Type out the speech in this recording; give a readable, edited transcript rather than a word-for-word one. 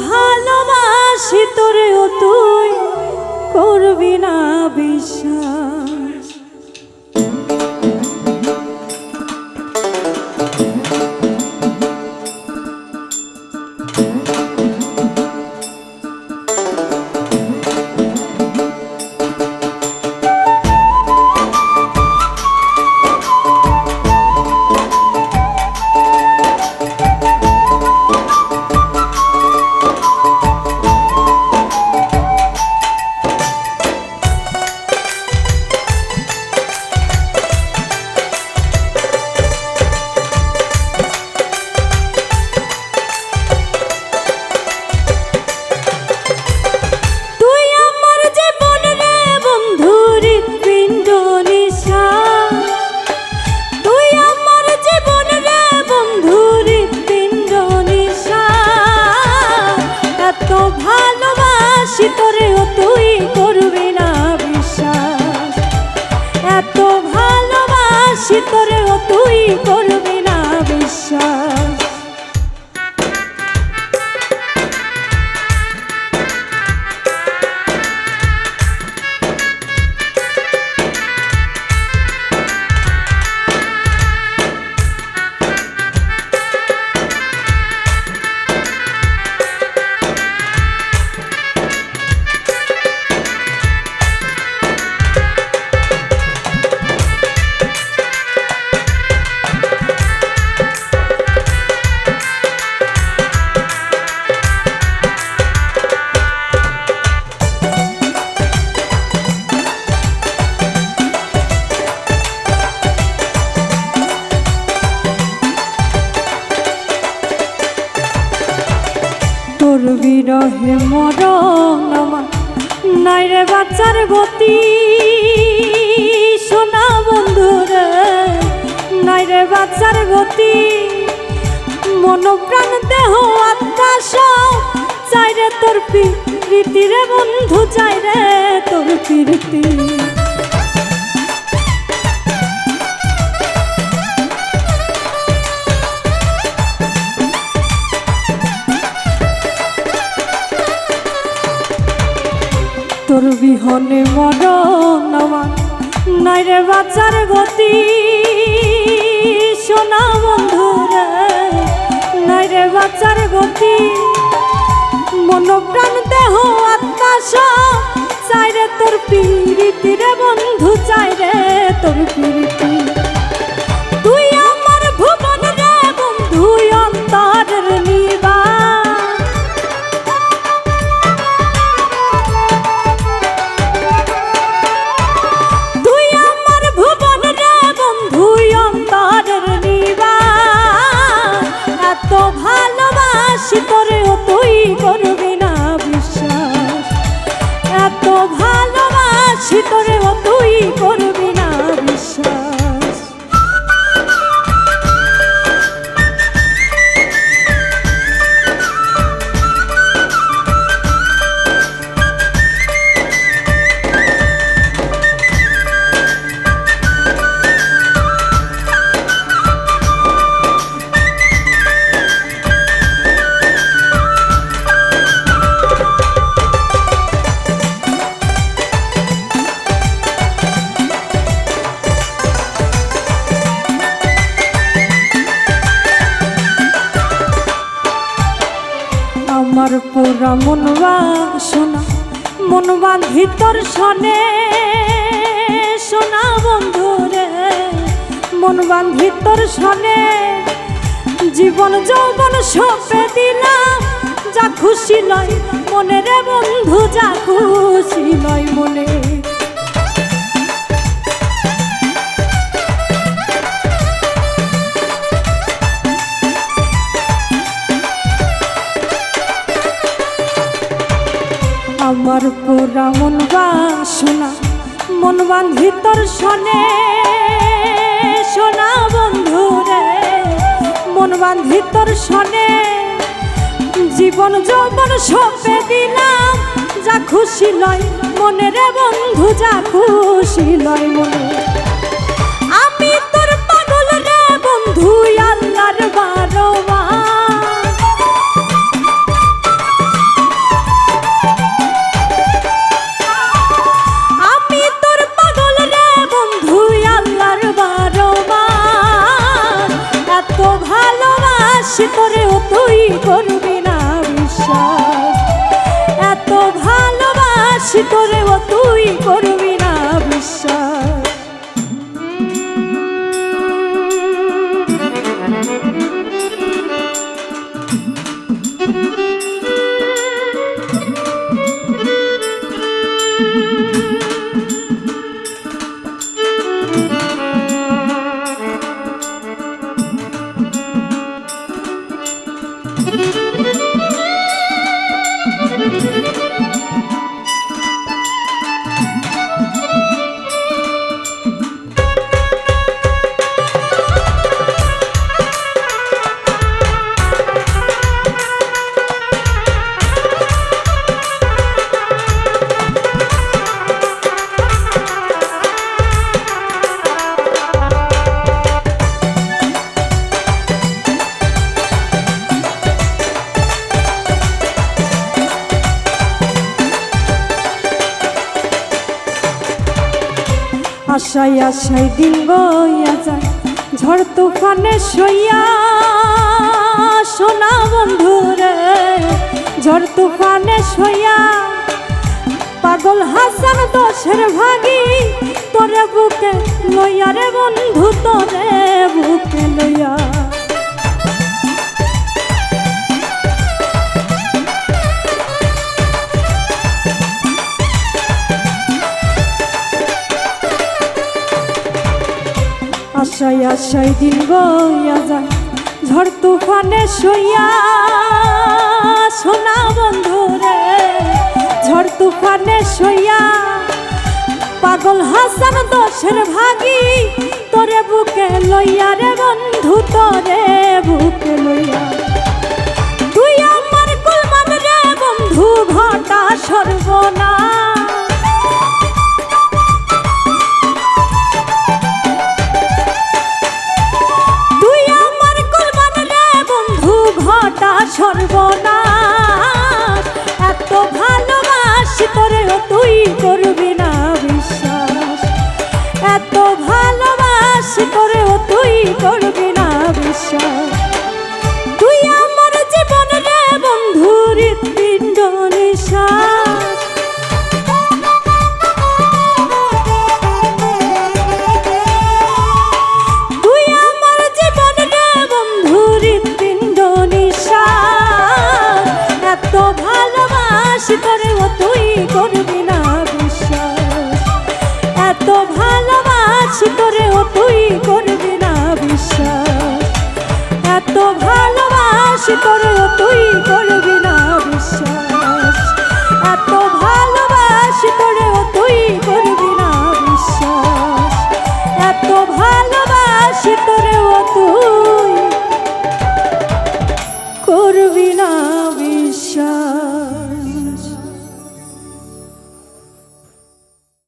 ভালোবাসি তোরেও তুই করবি না বিশ্বাস। ভালোবাসি তোরেও তুই করবি না বিশ্বাস, এত ভালোবাসি তোরেও তুই করবি না বিশ্বাস। তোর বিরহে মরণ আমার নাই রে বাঁচার গতি, সোনা বন্ধুরে নাই রে বাঁচার গতি। মন প্রাণ দেহ আত্মা সব চাই রে তোর প্রীতি রে বন্ধু, চাই রে তোর প্রীতি। তোর বিহনে মরণ আমার নাই রে বাঁচার গতি, সোনা বন্ধুরে নাই রে বাঁচার গতি। মন প্রাণ দেহ আত্মা সব চাই রে তোর প্রীতি রে বন্ধু, চাই রে তোর প্রীতি। তুই আমার ভুবন রে বন্ধু অন্তরের নিবাস, তুই আমার ভুবন রে বন্ধু অন্তরের নিবাস। এত ভালোবাসি তোরেও তুই করবি না বিশ্বাস, এত ভালোবাসি তোরেও তুই করবি না বিশ্বাস। আমার পুরা মন বাসনা মন বাঁধি তোর সনে, সোনা বন্ধুরে মন বাঁধি তোর সনে। জীবন যৌবন সঁপে দিলাম, যা খুশি লয় মনে রে বন্ধু, যা খুশি লয় মনে। আমার পুরা মন বাসনা মন বাঁধি তোর সনে, সোনা বন্ধুরে মন বাঁধি তোর সনে। জীবন যৌবন সঁপে দিলাম, যা খুশি লয় মনে রে বন্ধু, যা খুশি লয় মনে। আমি তোর পাগল রে বন্ধু আল্লাহর বারোয়ার, তোরে ও তুই করবি না বিশ্বাস, এত ভালোবাসি তোরে ও তুই করবি না বিশ্বাস। আশায় আশায় দিন বইয়া যায় ঝড় তুফানে সইয়া, সোনা বন্ধু রে ঝড় তুফানে সইয়া, পাগল হাসান দোষের ভাগি তোরে বুকে লইয়া রে বন্ধু তোরে বুকে লইয়া। আশায় আশায় দিন বইয়া যায় ঝড় তুফানে সইয়া, সোনা বন্ধু রে ঝড় তুফানে সইয়া, পাগল হাসান দোষের ভাগি তোরে বুকে লইয়া রে বন্ধু তোরে বুকে লইয়া। তুই আমার কুলমান রে বন্ধু ঘটা সর্বনাশ, সর্বনাশ, এত ভালোবাসি তোরে ও তুই করবি না বিশ্বাস, এত ভালোবাসি তোরে ও তুই করবি না বিশ্বাস। তুই আমার জীবন রে বন্ধু হৃৎপিণ্ড নিঃশ্বাস, তুই আমার জীবন রে বন্ধু হৃৎপিণ্ড নিঃশ্বাস, এত ভালোবাসি তোরে ও তুই করবি না বিশ্বাস, এত ভালোবাসি তোরে ও তুই করবি না বিশ্বাস, এত ভালোবাসি তোরে ও তুই করবি